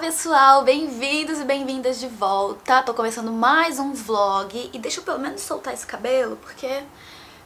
pessoal, bem-vindos e bem-vindas de volta. Tô começando mais um vlog e deixa eu pelo menos soltar esse cabelo porque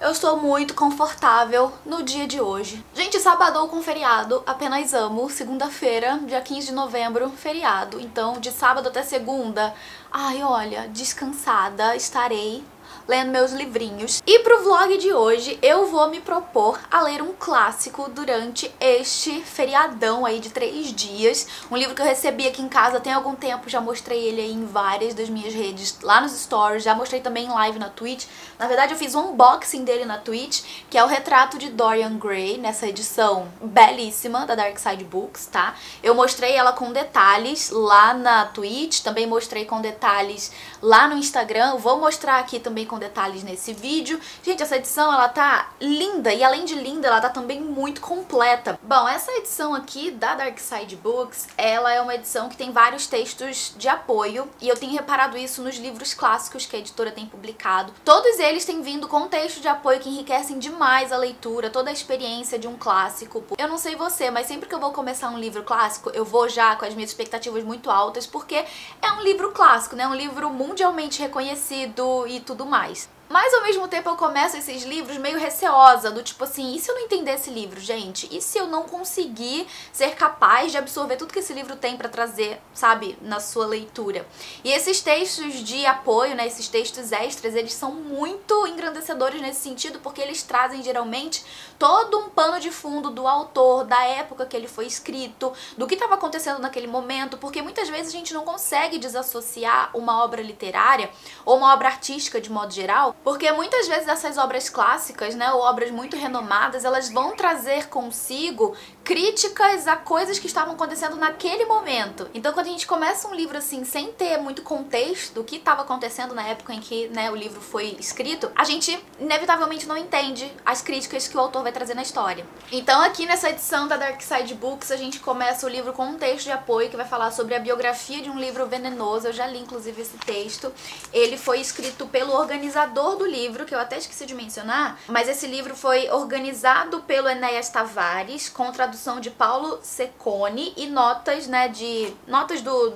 eu estou muito confortável no dia de hoje. Gente, sabadou com feriado, apenas amo. Segunda-feira, dia 15 de novembro, feriado. Então, de sábado até segunda, ai, olha, descansada estarei lendo meus livrinhos. E pro vlog de hoje eu vou me propor a ler um clássico durante este feriadão aí de 3 dias. Um livro que eu recebi aqui em casa tem algum tempo, já mostrei ele aí em várias das minhas redes, lá nos stories, já mostrei também em live na Twitch. Na verdade eu fiz um unboxing dele na Twitch, que é o Retrato de Dorian Gray, nessa edição belíssima da Dark Side Books, tá? Eu mostrei ela com detalhes lá na Twitch, também mostrei com detalhes lá no Instagram, vou mostrar aqui também com detalhes nesse vídeo. Gente, essa edição ela tá linda e além de linda, ela tá também muito completa. Bom, essa edição aqui da Dark Side Books, ela é uma edição que tem vários textos de apoio e eu tenho reparado isso nos livros clássicos que a editora tem publicado. Todos eles têm vindo com texto de apoio que enriquecem demais a leitura, toda a experiência de um clássico. Eu não sei você, mas sempre que eu vou começar um livro clássico, eu vou já com as minhas expectativas muito altas, porque é um livro clássico, né? Um livro mundialmente reconhecido e tudo mais. Mas ao mesmo tempo eu começo esses livros meio receosa, do tipo assim, e se eu não entender esse livro, gente? E se eu não conseguir ser capaz de absorver tudo que esse livro tem pra trazer, sabe, na sua leitura? E esses textos de apoio, né, esses textos extras, eles são muito engrandecedores nesse sentido, porque eles trazem geralmente todo um pano de fundo do autor, da época que ele foi escrito, do que estava acontecendo naquele momento, porque muitas vezes a gente não consegue desassociar uma obra literária ou uma obra artística de modo geral, porque muitas vezes essas obras clássicas, né, ou obras muito renomadas, elas vão trazer consigo críticas a coisas que estavam acontecendo naquele momento. Então quando a gente começa um livro assim, sem ter muito contexto do que estava acontecendo na época em que, né, o livro foi escrito, a gente inevitavelmente não entende as críticas que o autor vai trazer na história. Então aqui nessa edição da Dark Side Books, a gente começa o livro com um texto de apoio que vai falar sobre a biografia de um livro venenoso. Eu já li inclusive esse texto. Ele foi escrito pelo organizador do livro, que eu até esqueci de mencionar, mas esse livro foi organizado pelo Enéas Tavares, com tradução de Paulo Cecconi e notas, né,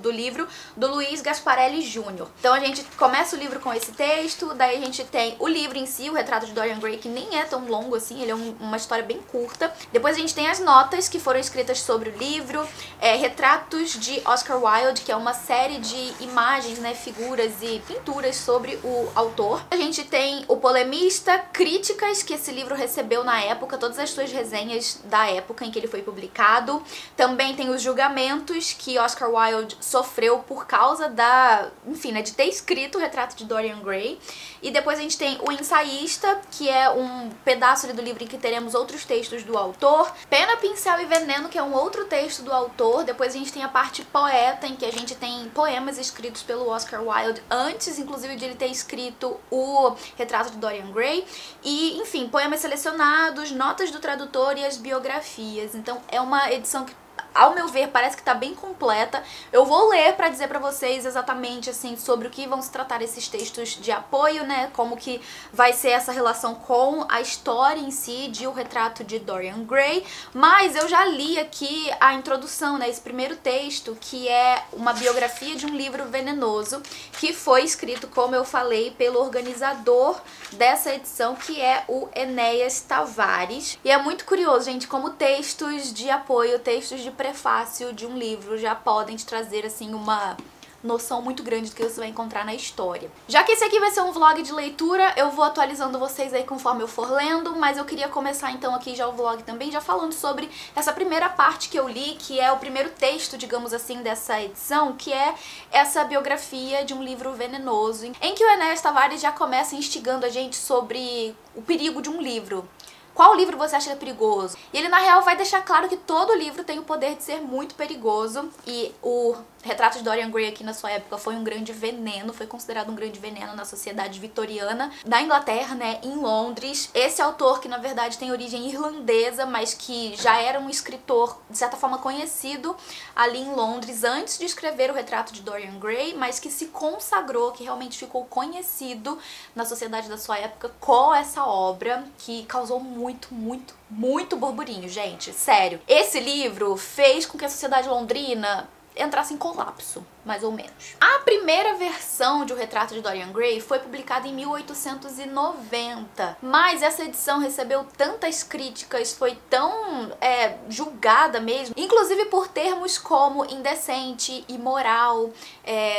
do livro do Luiz Gasparelli Jr. Então a gente começa o livro com esse texto, daí a gente tem o livro em si, o Retrato de Dorian Gray, que nem é tão longo assim, ele é uma história bem curta. Depois a gente tem as notas que foram escritas sobre o livro, retratos de Oscar Wilde, que é uma série de imagens, né, figuras e pinturas sobre o autor. A gente tem o polemista, críticas que esse livro recebeu na época, todas as suas resenhas da época em que ele foi publicado. Também tem os julgamentos que Oscar Wilde sofreu por causa enfim, né, de ter escrito o Retrato de Dorian Gray. E depois a gente tem o ensaísta, que é um pedaço ali do livro em que teremos outros textos do autor. Pena, Pincel e Veneno, que é um outro texto do autor. Depois a gente tem a parte poeta, em que a gente tem poemas escritos pelo Oscar Wilde, antes inclusive de ele ter escrito o Retrato de Dorian Gray. E, enfim, poemas selecionados, notas do tradutor e as biografias. Então é uma edição que, ao meu ver, parece que tá bem completa. Eu vou ler pra dizer pra vocês exatamente, assim, sobre o que vão se tratar esses textos de apoio, né, como que vai ser essa relação com a história em si de O Retrato de Dorian Gray, mas eu já li aqui a introdução, né, esse primeiro texto, que é uma biografia de um livro venenoso, que foi escrito, como eu falei, pelo organizador dessa edição, que é o Enéas Tavares. E é muito curioso, gente, como textos de apoio, textos de prefácio de um livro já podem te trazer, assim, uma noção muito grande do que você vai encontrar na história. Já que esse aqui vai ser um vlog de leitura, eu vou atualizando vocês aí conforme eu for lendo, mas eu queria começar então aqui já o vlog também, já falando sobre essa primeira parte que eu li, que é o primeiro texto, digamos assim, dessa edição, que é essa biografia de um livro venenoso, em que o Enéas Tavares já começa instigando a gente sobre o perigo de um livro. Qual livro você acha perigoso? E ele, na real, vai deixar claro que todo livro tem o poder de ser muito perigoso. E o Retrato de Dorian Gray aqui na sua época foi um grande veneno, foi considerado um grande veneno na sociedade vitoriana da Inglaterra, né, em Londres. Esse autor, que na verdade tem origem irlandesa, mas que já era um escritor, de certa forma, conhecido ali em Londres antes de escrever o Retrato de Dorian Gray, mas que se consagrou, que realmente ficou conhecido na sociedade da sua época com essa obra, que causou muito burburinho, gente, sério. Esse livro fez com que a sociedade londrina entrasse em colapso, mais ou menos. A primeira versão de O Retrato de Dorian Gray foi publicada em 1890, mas essa edição recebeu tantas críticas, foi tão julgada mesmo, inclusive por termos como indecente, imoral,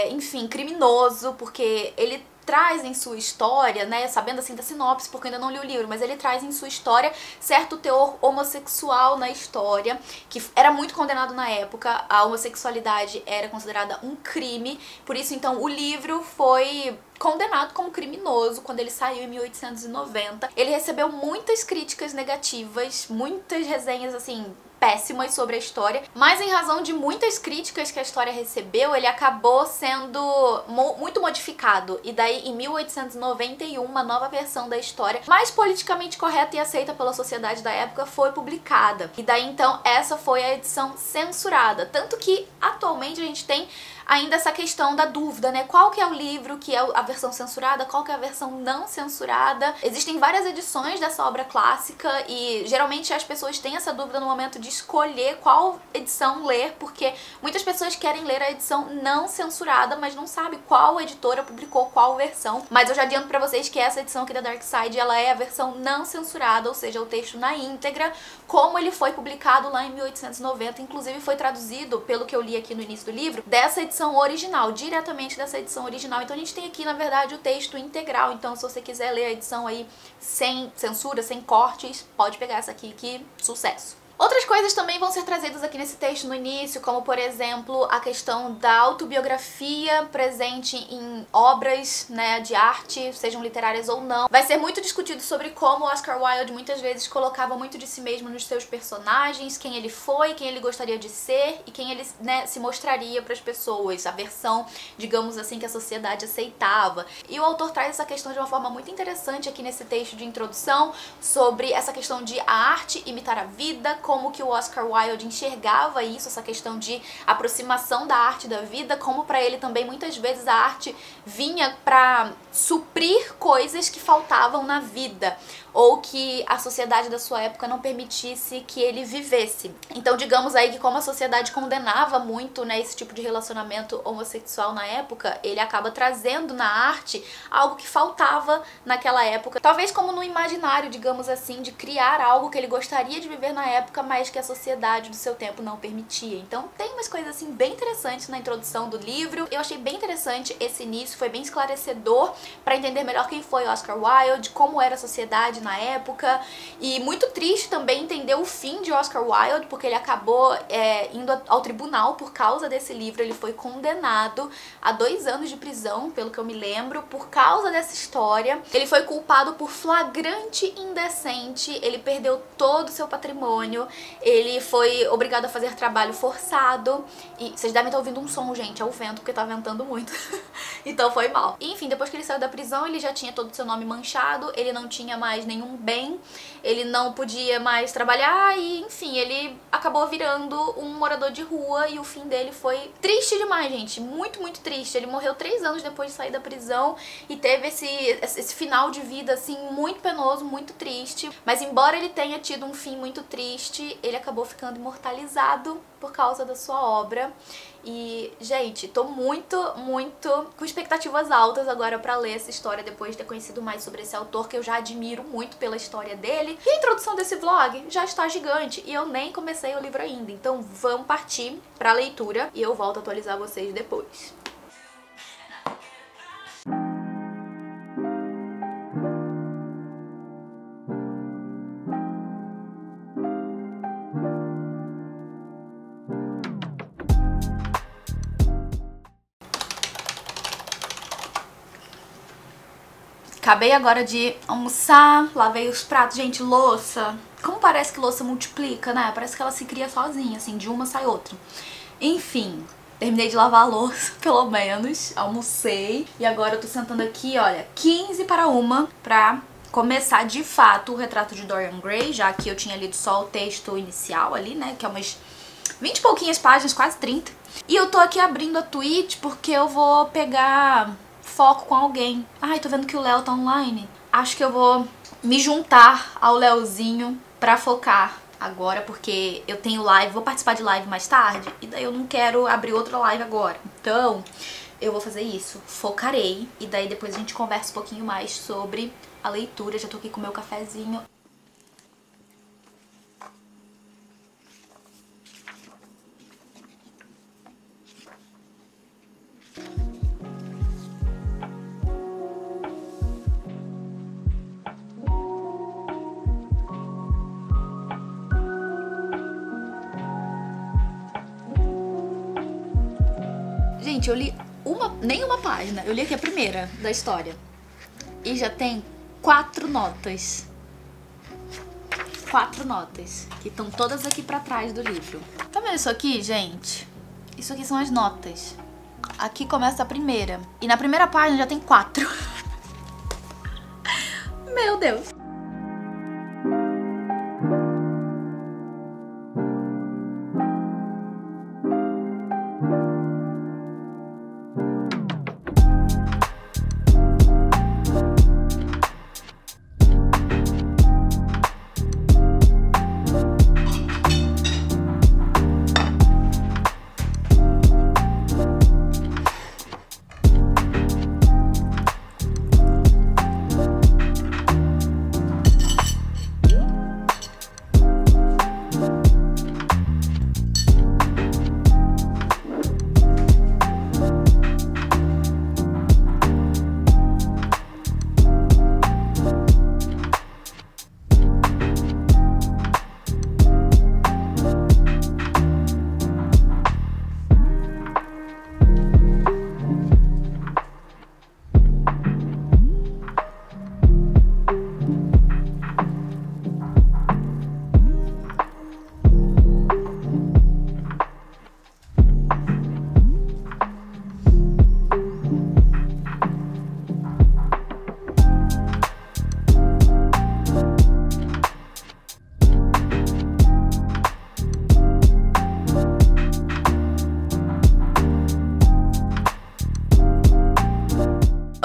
enfim, criminoso, porque ele traz em sua história, né, sabendo assim da sinopse, porque eu ainda não li o livro, mas ele traz em sua história certo teor homossexual na história, que era muito condenado na época. A homossexualidade era considerada um crime, por isso então o livro foi condenado como criminoso quando ele saiu em 1890. Ele recebeu muitas críticas negativas, muitas resenhas assim péssimas sobre a história, mas em razão de muitas críticas que a história recebeu, ele acabou sendo muito modificado, e daí em 1891 uma nova versão da história, mais politicamente correta e aceita pela sociedade da época, foi publicada. E daí então essa foi a edição censurada, tanto que atualmente a gente tem ainda essa questão da dúvida, né? Qual que é o livro que é a versão censurada, qual que é a versão não censurada. Existem várias edições dessa obra clássica e geralmente as pessoas têm essa dúvida no momento de escolher qual edição ler, porque muitas pessoas querem ler a edição não censurada, mas não sabe qual editora publicou qual versão. Mas eu já adianto pra vocês que essa edição aqui da Dark Side, ela é a versão não censurada, ou seja, o texto na íntegra, como ele foi publicado lá em 1890, inclusive foi traduzido, pelo que eu li aqui no início do livro, dessa edição original, diretamente dessa edição original. Então a gente tem aqui, na verdade, o texto integral. Então se você quiser ler a edição aí sem censura, sem cortes, pode pegar essa aqui, que sucesso! Outras coisas também vão ser trazidas aqui nesse texto no início, como por exemplo a questão da autobiografia presente em obras, né, de arte, sejam literárias ou não. Vai ser muito discutido sobre como Oscar Wilde muitas vezes colocava muito de si mesmo nos seus personagens, quem ele foi, quem ele gostaria de ser e quem ele, né, se mostraria para as pessoas, a versão, digamos assim, que a sociedade aceitava. E o autor traz essa questão de uma forma muito interessante aqui nesse texto de introdução, sobre essa questão de a arte imitar a vida, como que o Oscar Wilde enxergava isso, essa questão de aproximação da arte da vida, como para ele também muitas vezes a arte vinha para suprir coisas que faltavam na vida, ou que a sociedade da sua época não permitisse que ele vivesse. Então digamos aí que como a sociedade condenava muito, né, esse tipo de relacionamento homossexual na época, ele acaba trazendo na arte algo que faltava naquela época, talvez como no imaginário, digamos assim, de criar algo que ele gostaria de viver na época, mas que a sociedade do seu tempo não permitia. Então tem umas coisas assim bem interessantes na introdução do livro. Eu achei bem interessante esse início, foi bem esclarecedor para entender melhor quem foi Oscar Wilde, como era a sociedade na época, e muito triste também entender o fim de Oscar Wilde, porque ele acabou indo ao tribunal por causa desse livro. Ele foi condenado a 2 anos de prisão, pelo que eu me lembro, por causa dessa história. Ele foi culpado por flagrante indecente, ele perdeu todo o seu patrimônio, ele foi obrigado a fazer trabalho forçado, e vocês devem estar ouvindo um som, gente, é o vento, porque tá ventando muito, então foi mal. E, enfim, depois que ele saiu da prisão, ele já tinha todo o seu nome manchado, ele não tinha mais nenhum bem, ele não podia mais trabalhar e, enfim, ele acabou virando um morador de rua e o fim dele foi triste demais, gente, muito, muito triste. Ele morreu 3 anos depois de sair da prisão e teve esse final de vida, assim, muito penoso, muito triste, mas embora ele tenha tido um fim muito triste, ele acabou ficando imortalizado por causa da sua obra. E, gente, tô muito, muito com expectativas altas agora pra ler essa história, depois de ter conhecido mais sobre esse autor, que eu já admiro muito pela história dele. E a introdução desse vlog já está gigante e eu nem comecei o livro ainda, então vamos partir pra leitura e eu volto a atualizar vocês depois. Acabei agora de almoçar, lavei os pratos. Gente, louça, como parece que louça multiplica, né? Parece que ela se cria sozinha, assim, de uma sai outra. Enfim, terminei de lavar a louça, pelo menos, almocei. E agora eu tô sentando aqui, olha, 15 para 1 pra começar de fato o Retrato de Dorian Gray, já que eu tinha lido só o texto inicial ali, né, que é umas 20 e pouquinhas páginas, quase 30. E eu tô aqui abrindo a Twitch porque eu vou pegar foco com alguém. Ai, tô vendo que o Léo tá online. Acho que eu vou me juntar ao Léozinho pra focar agora, porque eu tenho live, vou participar de live mais tarde, e daí eu não quero abrir outra live agora. Então, eu vou fazer isso, focarei, e daí depois a gente conversa um pouquinho mais sobre a leitura. Já tô aqui com o meu cafezinho. Gente, eu li nem uma página, eu li aqui a primeira da história. E já tem 4 notas. 4 notas, que estão todas aqui pra trás do livro. Tá vendo isso aqui, gente? Isso aqui são as notas. Aqui começa a primeira. E na primeira página já tem 4. Meu Deus.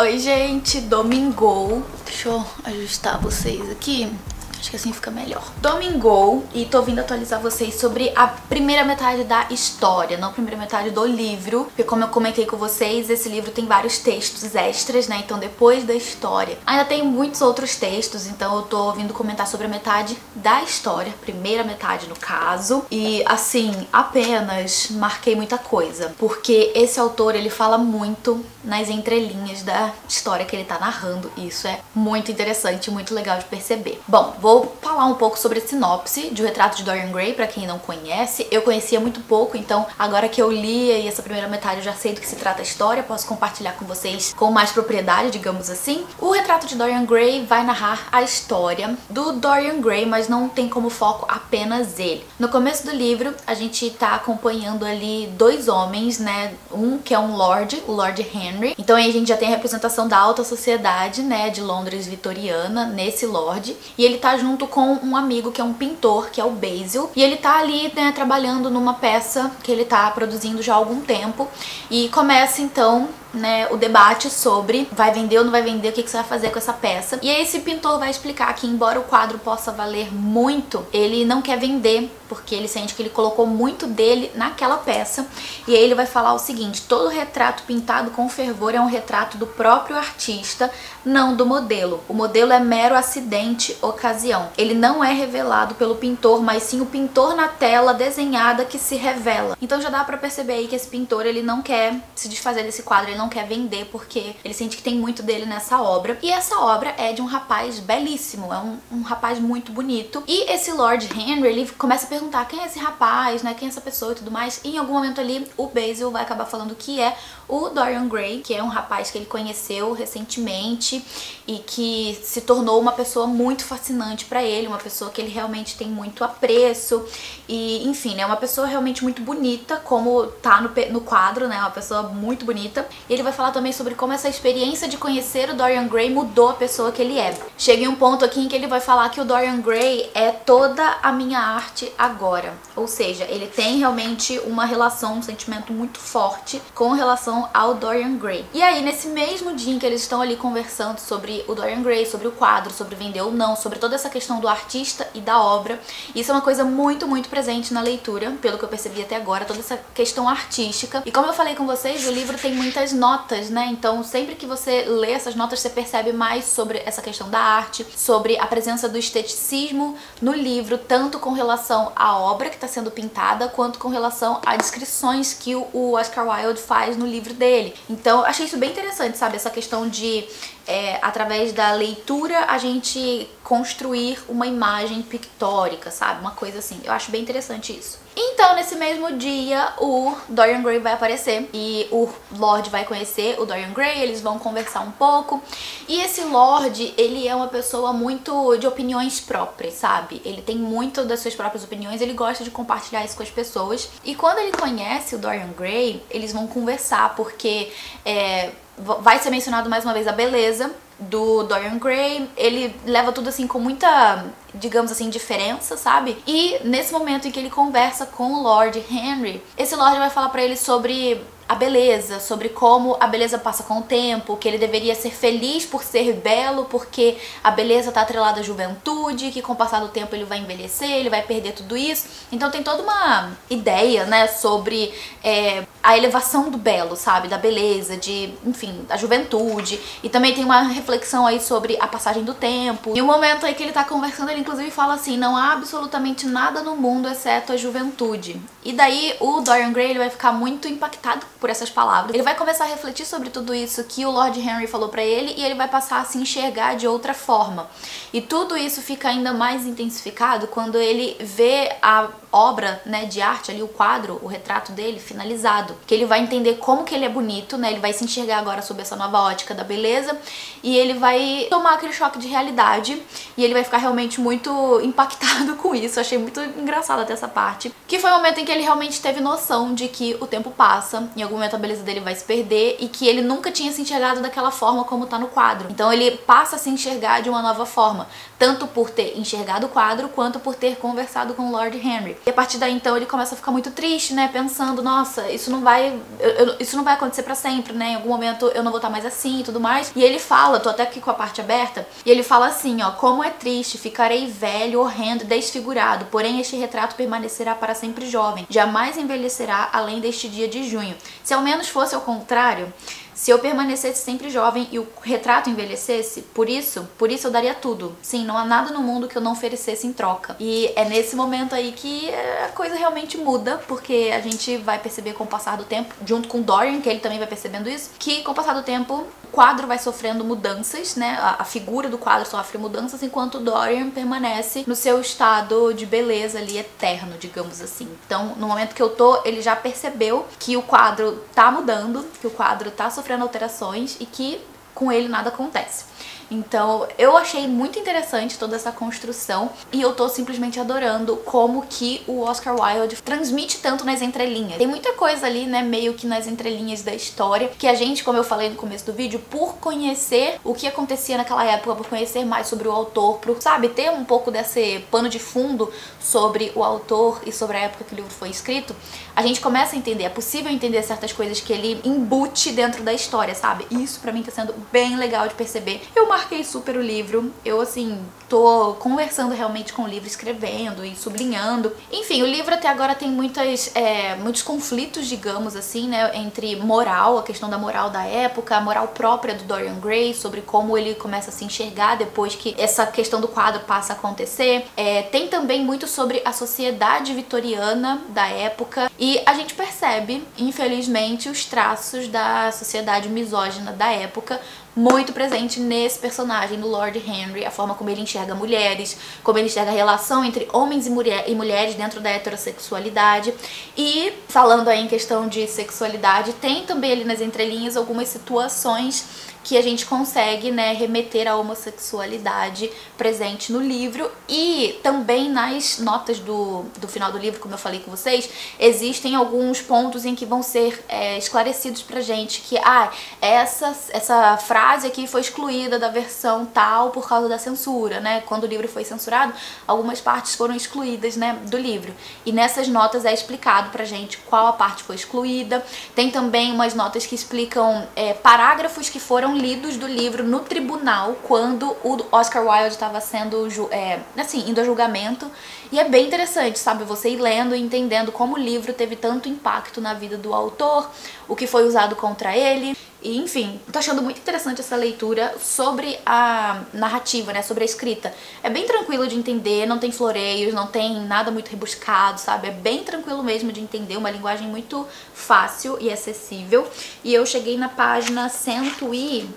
Oi, gente, domingou. Deixa eu ajustar vocês aqui. Acho que assim fica melhor. Domingou e tô vindo atualizar vocês sobre a primeira metade da história, não a primeira metade do livro, porque como eu comentei com vocês, esse livro tem vários textos extras, né? Então depois da história ainda tem muitos outros textos, então eu tô vindo comentar sobre a metade da história, primeira metade no caso. E assim, apenas marquei muita coisa, porque esse autor, ele fala muito nas entrelinhas da história que ele tá narrando, e isso é muito interessante, muito legal de perceber. Bom, vou falar um pouco sobre a sinopse de O Retrato de Dorian Gray, pra quem não conhece. Eu conhecia muito pouco, então agora que eu li e essa primeira metade eu já sei do que se trata a história, posso compartilhar com vocês com mais propriedade, digamos assim. O Retrato de Dorian Gray vai narrar a história do Dorian Gray, mas não tem como foco apenas ele. No começo do livro, a gente tá acompanhando ali 2 homens, né? Um que é um lord, o Lord Henry. Então aí a gente já tem a representação da alta sociedade, né, de Londres vitoriana nesse lord. E ele tá junto com um amigo que é um pintor, que é o Basil. E ele tá ali, né, trabalhando numa peça que ele tá produzindo já há algum tempo. E começa então, né, o debate sobre vai vender ou não vai vender, o que você vai fazer com essa peça. E aí esse pintor vai explicar que embora o quadro possa valer muito, ele não quer vender, porque ele sente que ele colocou muito dele naquela peça. E aí ele vai falar o seguinte: todo retrato pintado com fervor é um retrato do próprio artista, não do modelo. O modelo é mero acidente, ocasião. Ele não é revelado pelo pintor, mas sim o pintor na tela desenhada que se revela. Então já dá pra perceber aí que esse pintor, ele não quer se desfazer desse quadro, ele não quer vender, porque ele sente que tem muito dele nessa obra. E essa obra é de um rapaz belíssimo, é um rapaz muito bonito. E esse Lord Henry, ele começa a perguntar quem é esse rapaz, né, quem é essa pessoa e tudo mais. E em algum momento ali, o Basil vai acabar falando que é o Dorian Gray, que é um rapaz que ele conheceu recentemente e que se tornou uma pessoa muito fascinante pra ele, uma pessoa que ele realmente tem muito apreço e, enfim, né, uma pessoa realmente muito bonita, como tá no quadro, né, uma pessoa muito bonita, E ele vai falar também sobre como essa experiência de conhecer o Dorian Gray mudou a pessoa que ele é. Chega em um ponto aqui em que ele vai falar que o Dorian Gray é toda a minha arte agora. Ou seja, ele tem realmente uma relação, um sentimento muito forte com relação ao Dorian Gray. E aí, nesse mesmo dia em que eles estão ali conversando sobre o Dorian Gray, sobre o quadro, sobre vender ou não, sobre toda essa questão do artista e da obra, isso é uma coisa muito, muito presente na leitura, pelo que eu percebi até agora, toda essa questão artística. E como eu falei com vocês, o livro tem muitas notas, né? Então, sempre que você lê essas notas, você percebe mais sobre essa questão da arte, sobre a presença do esteticismo no livro, tanto com relação à obra que está sendo pintada, quanto com relação a descrições que o Oscar Wilde faz no livro dele. Então, eu achei isso bem interessante, sabe? Essa questão de, através da leitura, a gente construir uma imagem pictórica, sabe? Uma coisa assim. Eu acho bem interessante isso. Então, nesse mesmo dia, o Dorian Gray vai aparecer e o Lorde vai conhecer o Dorian Gray, eles vão conversar um pouco. E esse Lorde, ele é uma pessoa muito de opiniões próprias, sabe? Ele tem muito das suas próprias opiniões, ele gosta de compartilhar isso com as pessoas. E quando ele conhece o Dorian Gray, eles vão conversar, porque vai ser mencionado mais uma vez a beleza do Dorian Gray. Ele leva tudo assim com muita, digamos assim, diferença, sabe? E nesse momento em que ele conversa com o Lord Henry, esse Lord vai falar pra ele sobre a beleza, sobre como a beleza passa com o tempo, que ele deveria ser feliz por ser belo, porque a beleza tá atrelada à juventude, que com o passar do tempo ele vai envelhecer, ele vai perder tudo isso. Então tem toda uma ideia, né, sobre a elevação do belo, sabe, da beleza, de, enfim, da juventude. E também tem uma reflexão aí sobre a passagem do tempo. E o momento aí que ele tá conversando, ele inclusive fala assim: não há absolutamente nada no mundo exceto a juventude. E daí o Dorian Gray, ele vai ficar muito impactado por essas palavras. Ele vai começar a refletir sobre tudo isso que o Lord Henry falou pra ele, e ele vai passar a se enxergar de outra forma. E tudo isso fica ainda mais intensificado quando ele vê a obra, né, de arte ali, o quadro, o retrato dele finalizado, que ele vai entender como que ele é bonito, né, ele vai se enxergar agora sob essa nova ótica da beleza, e ele vai tomar aquele choque de realidade, e ele vai ficar realmente muito impactado com isso. Eu achei muito engraçado até essa parte, que foi o momento em que ele realmente teve noção de que o tempo passa, em algum momento a beleza dele vai se perder, e que ele nunca tinha se enxergado daquela forma como tá no quadro. Então ele passa a se enxergar de uma nova forma, tanto por ter enxergado o quadro, quanto por ter conversado com o Lord Henry. E a partir daí, então, ele começa a ficar muito triste, né, pensando: nossa, isso não vai acontecer pra sempre, né, em algum momento eu não vou estar mais assim e tudo mais. E ele fala, tô até aqui com a parte aberta, e ele fala assim, ó: como é triste, ficarei velho, horrendo, desfigurado, porém este retrato permanecerá para sempre jovem, jamais envelhecerá além deste dia de junho. Se ao menos fosse ao contrário, se eu permanecesse sempre jovem e o retrato envelhecesse, por isso eu daria tudo. Sim, não há nada no mundo que eu não oferecesse em troca. E é nesse momento aí que a coisa realmente muda, porque a gente vai perceber com o passar do tempo, junto com o Dorian, que ele também vai percebendo isso, que com o passar do tempo o quadro vai sofrendo mudanças, né? A figura do quadro sofre mudanças, enquanto o Dorian permanece no seu estado de beleza ali eterno, digamos assim. Então, no momento que eu tô, ele já percebeu que o quadro tá mudando, que o quadro tá sofrendo alterações e que com ele nada acontece. Então, eu achei muito interessante toda essa construção, e eu tô simplesmente adorando como que o Oscar Wilde transmite tanto nas entrelinhas. Tem muita coisa ali, né, meio que nas entrelinhas da história, que a gente, como eu falei no começo do vídeo, por conhecer o que acontecia naquela época, por conhecer mais sobre o autor, por, sabe, ter um pouco desse pano de fundo sobre o autor e sobre a época que o livro foi escrito, a gente começa a entender, é possível entender certas coisas que ele embute dentro da história, sabe? E isso pra mim tá sendo bem legal de perceber. Eu marquei super o livro, eu assim, tô conversando realmente com o livro, escrevendo e sublinhando. Enfim, o livro até agora tem muitos conflitos, digamos assim, né, entre moral, a questão da moral da época, a moral própria do Dorian Gray, sobre como ele começa a se enxergar depois que essa questão do quadro passa a acontecer. Tem também muito sobre a sociedade vitoriana da época, e a gente percebe, infelizmente, os traços da sociedade misógina da época muito presente nesse personagem do Lord Henry, a forma como ele enxerga mulheres, como ele enxerga a relação entre homens e mulheres dentro da heterossexualidade. E falando aí em questão de sexualidade, tem também ali nas entrelinhas algumas situações que a gente consegue, né, remeter à homossexualidade presente no livro. E também nas notas do final do livro, como eu falei com vocês, existem alguns pontos em que vão ser esclarecidos pra gente que essa frase aqui foi excluída da versão tal por causa da censura, né? Quando o livro foi censurado, algumas partes foram excluídas, né, do livro. E nessas notas é explicado pra gente qual a parte foi excluída. Tem também umas notas que explicam parágrafos que foram lidos do livro no tribunal quando o Oscar Wilde estava sendo, indo a julgamento. E é bem interessante, sabe? Você ir lendo e entendendo como o livro teve tanto impacto na vida do autor, o que foi usado contra ele. E, enfim, tô achando muito interessante essa leitura sobre a narrativa, né? Sobre a escrita. É bem tranquilo de entender, não tem floreios, não tem nada muito rebuscado, sabe? É bem tranquilo mesmo de entender, uma linguagem muito fácil e acessível. E eu cheguei na página 109.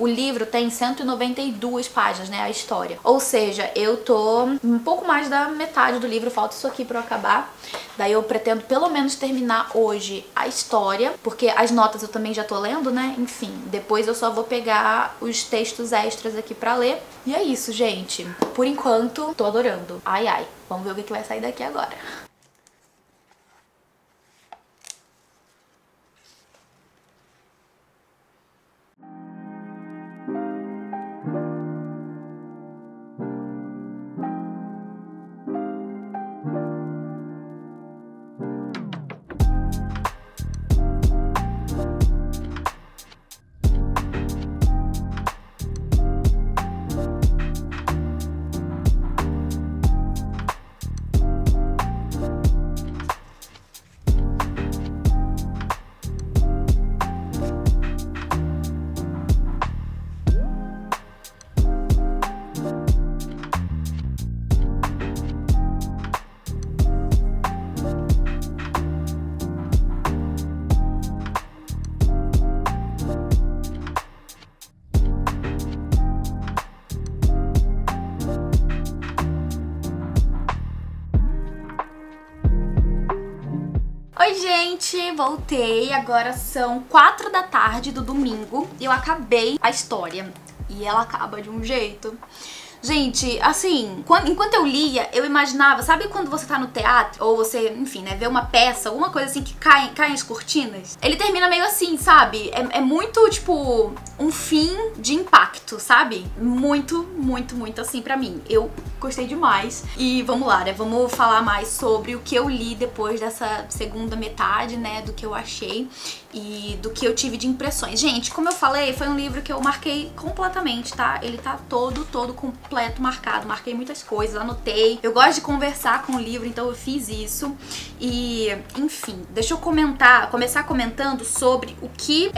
O livro tem 192 páginas, né, a história. Ou seja, eu tô um pouco mais da metade do livro, falta isso aqui pra eu acabar. Daí eu pretendo pelo menos terminar hoje a história, porque as notas eu também já tô lendo, né? Enfim, depois eu só vou pegar os textos extras aqui pra ler. E é isso, gente. Por enquanto, tô adorando. Ai, ai. Vamos ver o que vai sair daqui agora. Oi, gente, voltei. Agora são 4 da tarde do domingo e eu acabei a história. E ela acaba de um jeito. Gente, assim, enquanto eu lia, eu imaginava, sabe quando você tá no teatro, ou você, enfim, né, vê uma peça, alguma coisa assim que caem as cortinas? Ele termina meio assim, sabe? É muito, tipo, um fim de impacto, sabe? Muito, muito, muito assim pra mim. Eu gostei demais. E vamos lá, né? Vamos falar mais sobre o que eu li depois dessa segunda metade, né? Do que eu achei e do que eu tive de impressões. Gente, como eu falei, foi um livro que eu marquei completamente, tá? Ele tá todo completo marcado. Marquei muitas coisas, anotei. Eu gosto de conversar com o livro, então eu fiz isso. E, enfim, deixa eu começar comentando sobre o que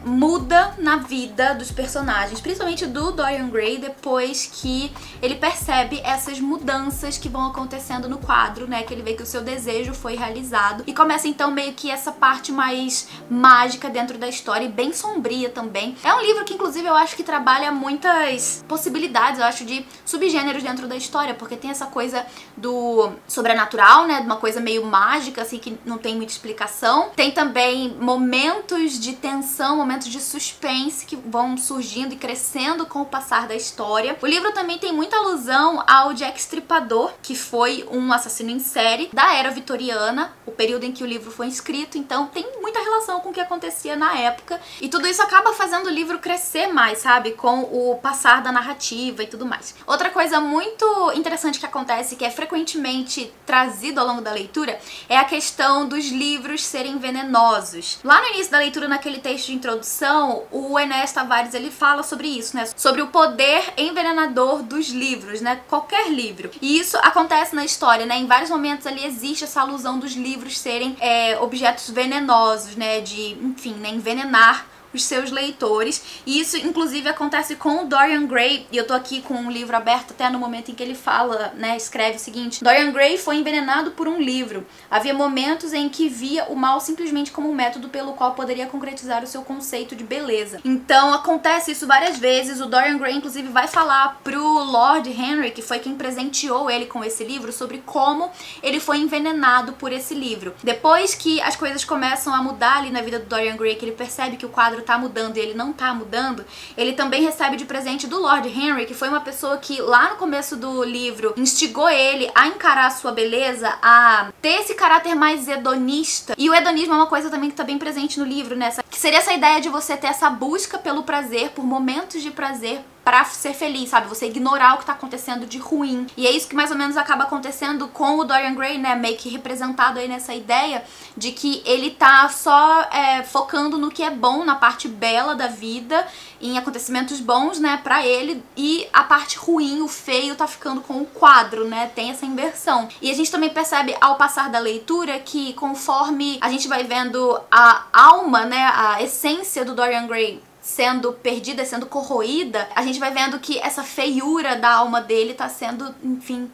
muda na vida dos personagens, principalmente do Dorian Gray, depois que ele percebe essas mudanças que vão acontecendo no quadro, né? Que ele vê que o seu desejo foi realizado. E começa então meio que essa parte mais mágica dentro da história e bem sombria também. É um livro que inclusive eu acho que trabalha muitas possibilidades, eu acho, de subgêneros dentro da história, porque tem essa coisa do sobrenatural, né? De uma coisa meio mágica, assim, que não tem muita explicação. Tem também momentos de tensão, momentos de suspense que vão surgindo e crescendo com o passar da história. O livro também tem muita alusão ao Jack Stripador, que foi um assassino em série da era vitoriana, o período em que o livro foi escrito, então tem muita relação com o que acontecia na época. E tudo isso acaba fazendo o livro crescer mais, sabe? Com o passar da narrativa e tudo mais. Outra coisa muito interessante que acontece, que é frequentemente trazido ao longo da leitura, é a questão dos livros serem venenosos. Lá no início da leitura, naquele texto de introdução, o Enéas Tavares, ele fala sobre isso, né? Sobre o poder envenenador dos livros, né? Qualquer livro. E isso acontece na história, né? Em vários momentos ali existe essa alusão dos livros serem objetos venenosos, né? De, enfim, né? Envenenar os seus leitores. E isso inclusive acontece com o Dorian Gray, e eu tô aqui com um livro aberto até no momento em que ele fala, né, escreve o seguinte: Dorian Gray foi envenenado por um livro. Havia momentos em que via o mal simplesmente como um método pelo qual poderia concretizar o seu conceito de beleza. Então acontece isso várias vezes. O Dorian Gray inclusive vai falar pro Lord Henry, que foi quem presenteou ele com esse livro, sobre como ele foi envenenado por esse livro. Depois que as coisas começam a mudar ali na vida do Dorian Gray, que ele percebe que o quadro quadro tá mudando e ele não tá mudando, ele também recebe de presente do Lord Henry, que foi uma pessoa que lá no começo do livro instigou ele a encarar a sua beleza, a ter esse caráter mais hedonista. E o hedonismo é uma coisa também que tá bem presente no livro, né? Que seria essa ideia de você ter essa busca pelo prazer, por momentos de prazer, pra ser feliz, sabe? Você ignorar o que tá acontecendo de ruim. E é isso que mais ou menos acaba acontecendo com o Dorian Gray, né? Meio que representado aí nessa ideia de que ele tá só focando no que é bom, na parte bela da vida, em acontecimentos bons, né, pra ele, e a parte ruim, o feio, tá ficando com o quadro, né? Tem essa inversão. E a gente também percebe ao passar da leitura que conforme a gente vai vendo a alma, né, a essência do Dorian Gray sendo perdida, sendo corroída, a gente vai vendo que essa feiura da alma dele tá sendo, enfim,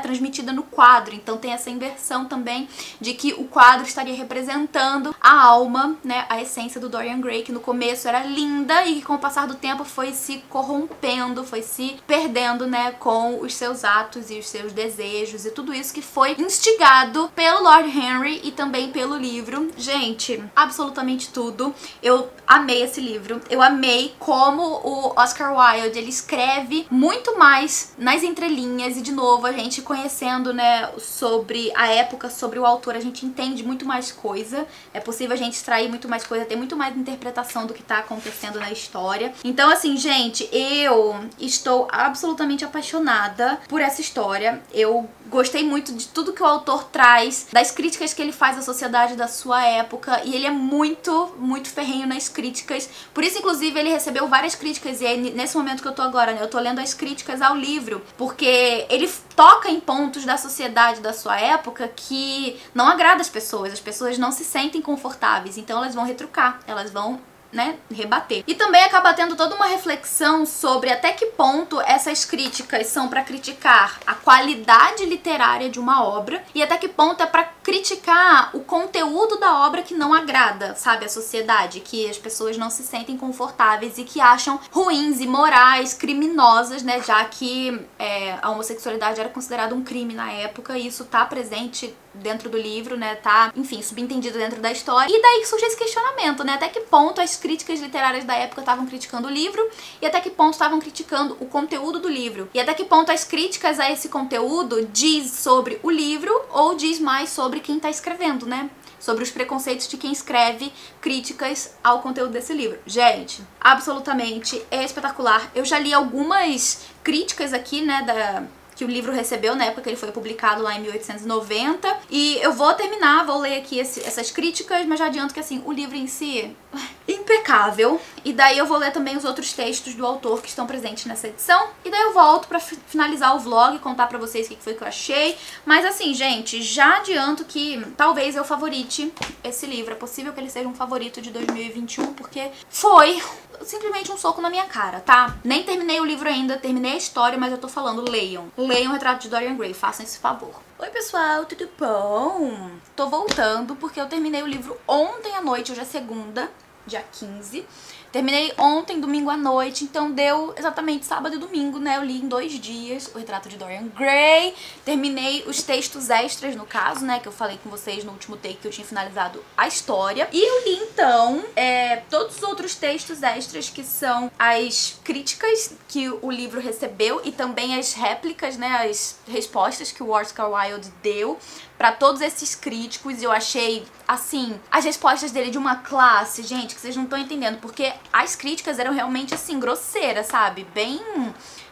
transmitida no quadro. Então tem essa inversão também de que o quadro estaria representando a alma, né, a essência do Dorian Gray, que no começo era linda e que com o passar do tempo foi se corrompendo, foi se perdendo, né, com os seus atos e os seus desejos e tudo isso que foi instigado pelo Lord Henry e também pelo livro. Gente, absolutamente tudo. Eu amei esse livro. Eu amei como o Oscar Wilde, ele escreve muito mais nas entrelinhas e, de novo, a gente conhecendo, né, sobre a época, sobre o autor, a gente entende muito mais coisa. É possível a gente extrair muito mais coisa, ter muito mais interpretação do que tá acontecendo na história. Então, assim, gente, eu estou absolutamente apaixonada por essa história. Eu gostei muito de tudo que o autor traz, das críticas que ele faz à sociedade da sua época, e ele é muito, muito ferrenho nas críticas. Por isso, inclusive, ele recebeu várias críticas, e é nesse momento que eu tô agora, né, eu tô lendo as críticas ao livro, porque ele toca em pontos da sociedade da sua época que não agrada as pessoas não se sentem confortáveis, então elas vão retrucar, elas vão, né, rebater. E também acaba tendo toda uma reflexão sobre até que ponto essas críticas são para criticar a qualidade literária de uma obra e até que ponto é para criticar o conteúdo da obra que não agrada, sabe, a sociedade, que as pessoas não se sentem confortáveis e que acham ruins, imorais, criminosas, né, já que a homossexualidade era considerada um crime na época, e isso tá presente dentro do livro, né, tá, enfim, subentendido dentro da história. E daí surge esse questionamento, né, até que ponto as críticas literárias da época estavam criticando o livro e até que ponto estavam criticando o conteúdo do livro. E até que ponto as críticas a esse conteúdo diz sobre o livro ou diz mais sobre quem tá escrevendo, né? Sobre os preconceitos de quem escreve críticas ao conteúdo desse livro. Gente, absolutamente espetacular. Eu já li algumas críticas aqui, né, que o livro recebeu na época que ele foi publicado lá em 1890. E eu vou terminar, vou ler aqui essas críticas, mas já adianto que, assim, o livro em si, impecável. E daí eu vou ler também os outros textos do autor que estão presentes nessa edição. E daí eu volto pra finalizar o vlog, contar pra vocês o que foi que eu achei. Mas assim, gente, já adianto que talvez eu favorite esse livro. É possível que ele seja um favorito de 2021, porque foi simplesmente um soco na minha cara, tá? Nem terminei o livro ainda, terminei a história, mas eu tô falando, leiam. Leiam o Retrato de Dorian Gray, façam esse favor. Oi pessoal, tudo bom? Tô voltando porque eu terminei o livro ontem à noite, hoje é segunda, dia 15. Terminei ontem, domingo à noite, então deu exatamente sábado e domingo, né? Eu li em 2 dias o Retrato de Dorian Gray. Terminei os textos extras, no caso, né? Que eu falei com vocês no último take que eu tinha finalizado a história. E eu li, então, todos os outros textos extras, que são as críticas que o livro recebeu e também as réplicas, né? As respostas que o Oscar Wilde deu pra todos esses críticos. Eu achei, assim, as respostas dele de uma classe, gente, que vocês não estão entendendo, porque as críticas eram realmente, assim, grosseiras, sabe? Bem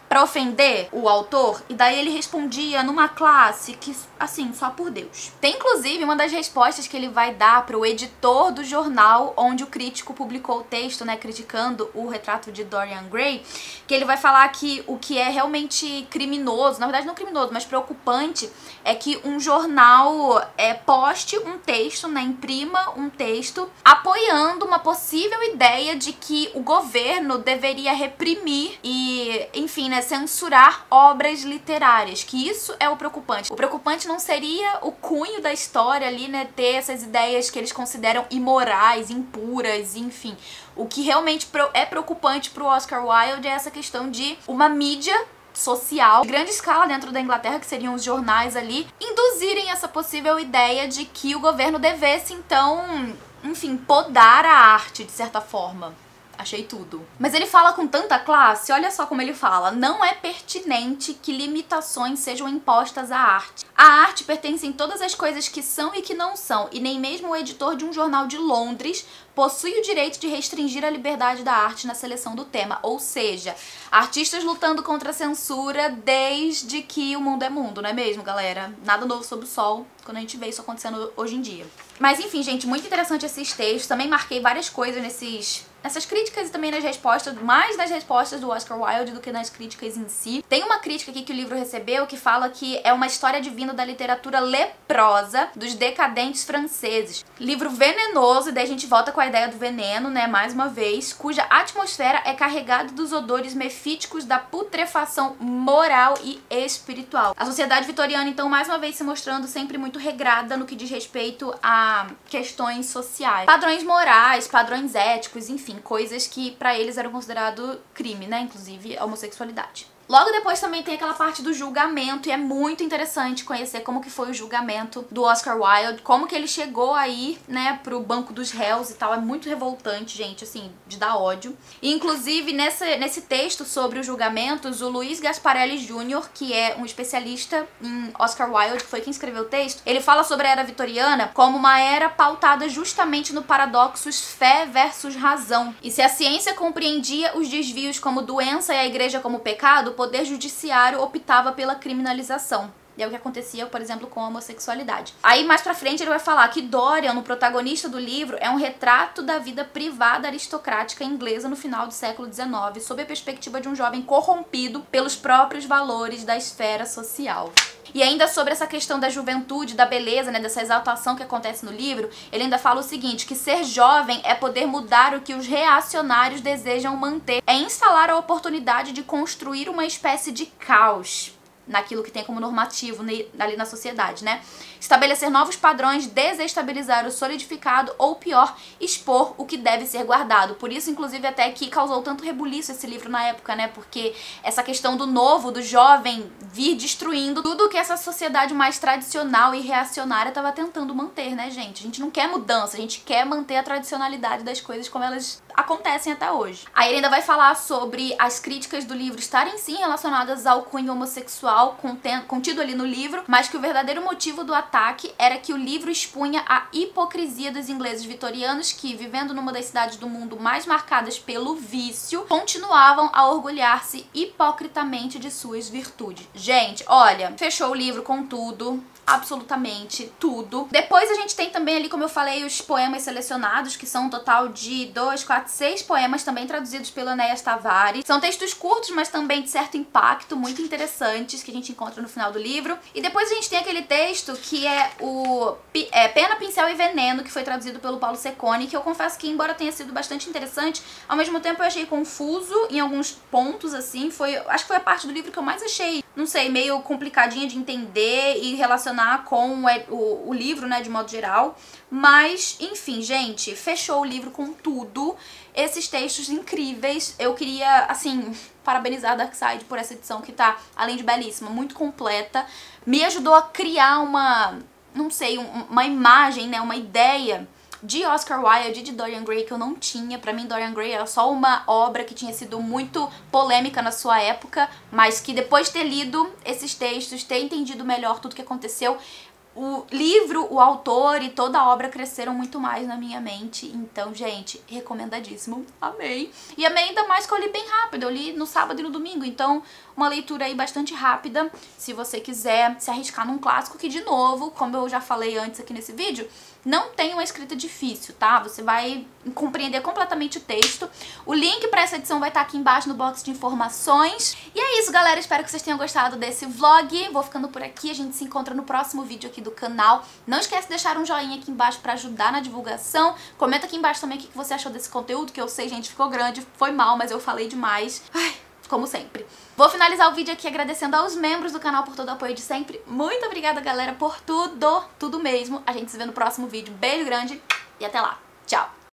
pra ofender o autor, e daí ele respondia numa classe que, assim, só por Deus. Tem, inclusive, uma das respostas que ele vai dar pro editor do jornal onde o crítico publicou o texto, né, criticando o Retrato de Dorian Gray, que ele vai falar que o que é realmente criminoso, na verdade não criminoso, mas preocupante, é que um jornal poste um texto, né, imprima um texto apoiando uma possível ideia de que o governo deveria reprimir e, enfim, né, censurar obras literárias, que isso é o preocupante. O preocupante não seria o cunho da história ali, né, ter essas ideias que eles consideram imorais, impuras, enfim. O que realmente é preocupante pro Oscar Wilde é essa questão de uma mídia social, de grande escala dentro da Inglaterra, que seriam os jornais ali, induzirem essa possível ideia de que o governo devesse, então, enfim, podar a arte, de certa forma. Achei tudo. Mas ele fala com tanta classe, olha só como ele fala. Não é pertinente que limitações sejam impostas à arte. A arte pertence em todas as coisas que são e que não são, e nem mesmo o editor de um jornal de Londres possui o direito de restringir a liberdade da arte na seleção do tema. Ou seja, artistas lutando contra a censura desde que o mundo é mundo, não é mesmo, galera? Nada novo sob o sol quando a gente vê isso acontecendo hoje em dia. Mas enfim, gente, muito interessante esses textos. Também marquei várias coisas nessas críticas e também nas respostas, mais nas respostas do Oscar Wilde do que nas críticas em si. Tem uma crítica aqui que o livro recebeu que fala que é uma história divina da literatura leprosa dos decadentes franceses. Livro venenoso, e daí a gente volta com a ideia do veneno, né, mais uma vez, cuja atmosfera é carregada dos odores mefíticos da putrefação moral e espiritual. A sociedade vitoriana, então, mais uma vez se mostrando sempre muito regrada no que diz respeito a questões sociais. Padrões morais, padrões éticos, enfim, coisas que pra eles eram considerado crime, né, inclusive a homossexualidade. Logo depois também tem aquela parte do julgamento, e é muito interessante conhecer como que foi o julgamento do Oscar Wilde, como que ele chegou aí, né, pro banco dos réus e tal. É muito revoltante, gente, assim, de dar ódio. E, inclusive, nesse texto sobre os julgamentos, o Luiz Gasparelli Jr., que é um especialista em Oscar Wilde, que foi quem escreveu o texto, ele fala sobre a era vitoriana como uma era pautada justamente no paradoxos fé versus razão. E se a ciência compreendia os desvios como doença e a igreja como pecado, o poder judiciário optava pela criminalização. E é o que acontecia, por exemplo, com a homossexualidade. Aí, mais pra frente, ele vai falar que Dorian, o protagonista do livro, é um retrato da vida privada aristocrática inglesa no final do século XIX, sob a perspectiva de um jovem corrompido pelos próprios valores da esfera social. E ainda sobre essa questão da juventude, da beleza, né, dessa exaltação que acontece no livro, ele ainda fala o seguinte, que ser jovem é poder mudar o que os reacionários desejam manter, é instalar a oportunidade de construir uma espécie de caos naquilo que tem como normativo ali na sociedade, né? Estabelecer novos padrões, desestabilizar o solidificado ou, pior, expor o que deve ser guardado. Por isso, inclusive, até que causou tanto rebuliço esse livro na época, né? Porque essa questão do novo, do jovem, vir destruindo tudo que essa sociedade mais tradicional e reacionária estava tentando manter, né, gente? A gente não quer mudança, a gente quer manter a tradicionalidade das coisas como elas acontecem até hoje. Aí ele ainda vai falar sobre as críticas do livro estarem sim relacionadas ao cunho homossexual contido ali no livro, mas que o verdadeiro motivo do ataque era que o livro expunha a hipocrisia dos ingleses vitorianos que, vivendo numa das cidades do mundo mais marcadas pelo vício, continuavam a orgulhar-se hipocritamente de suas virtudes. Gente, olha, fechou o livro com tudo. Absolutamente tudo. Depois a gente tem também ali, como eu falei, os poemas selecionados, que são um total de 6 poemas, também traduzidos pelo Enéas Tavares. São textos curtos, mas também de certo impacto, muito interessantes, que a gente encontra no final do livro. E depois a gente tem aquele texto que é o Pena, Pincel e Veneno, que foi traduzido pelo Paulo Cecconi, que eu confesso que, embora tenha sido bastante interessante, ao mesmo tempo eu achei confuso em alguns pontos, assim. Acho que foi a parte do livro que eu mais achei, não sei, meio complicadinha de entender e relacionar com o livro, né, de modo geral. Mas, enfim, gente, fechou o livro com tudo. Esses textos incríveis. Eu queria, assim, parabenizar a Darkside por essa edição que tá, além de belíssima, muito completa. Me ajudou a criar não sei, uma imagem, né, uma ideia de Oscar Wilde e de Dorian Gray que eu não tinha. Pra mim, Dorian Gray era só uma obra que tinha sido muito polêmica na sua época, mas que depois de ter lido esses textos, ter entendido melhor tudo que aconteceu, o livro, o autor e toda a obra cresceram muito mais na minha mente. Então, gente, recomendadíssimo. Amei. E amei ainda mais que eu li bem rápido. Eu li no sábado e no domingo. Então, uma leitura aí bastante rápida. Se você quiser se arriscar num clássico que, de novo, como eu já falei antes aqui nesse vídeo, não tem uma escrita difícil, tá? Você vai compreender completamente o texto. O link pra essa edição vai estar aqui embaixo no box de informações. E é isso, galera. Espero que vocês tenham gostado desse vlog. Vou ficando por aqui. A gente se encontra no próximo vídeo aqui do canal. Não esquece de deixar um joinha aqui embaixo pra ajudar na divulgação. Comenta aqui embaixo também o que você achou desse conteúdo, que eu sei, gente, ficou grande, foi mal, mas eu falei demais. Ai, como sempre. Vou finalizar o vídeo aqui agradecendo aos membros do canal por todo o apoio de sempre. Muito obrigada, galera, por tudo mesmo. A gente se vê no próximo vídeo. Beijo grande e até lá. Tchau!